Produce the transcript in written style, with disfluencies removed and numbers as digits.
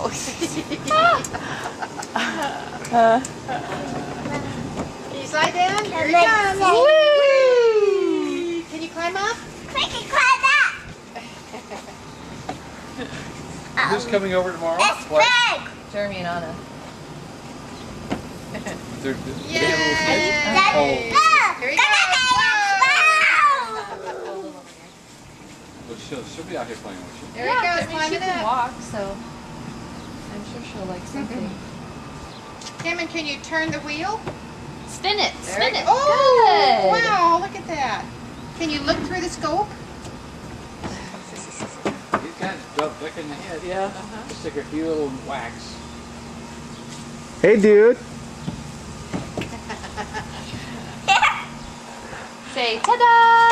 Can you slide down? Here he comes. Whee! Can you climb up? We can climb up. Who's coming over tomorrow? It's What? big. Jeremy and Anna. They're Yay! Oh. Here he Go. Well, she'll be out here playing with you. There he goes, I mean, she climbing can up. walk, so I'm sure she'll like something. Cameron, can you turn the wheel? Spin it, There spin we it. go. Oh, Good. wow, look at that. Can you look through the scope? He's got his dove back in the head. Yeah. Just take a few little whacks. Hey, dude. Say ta-da!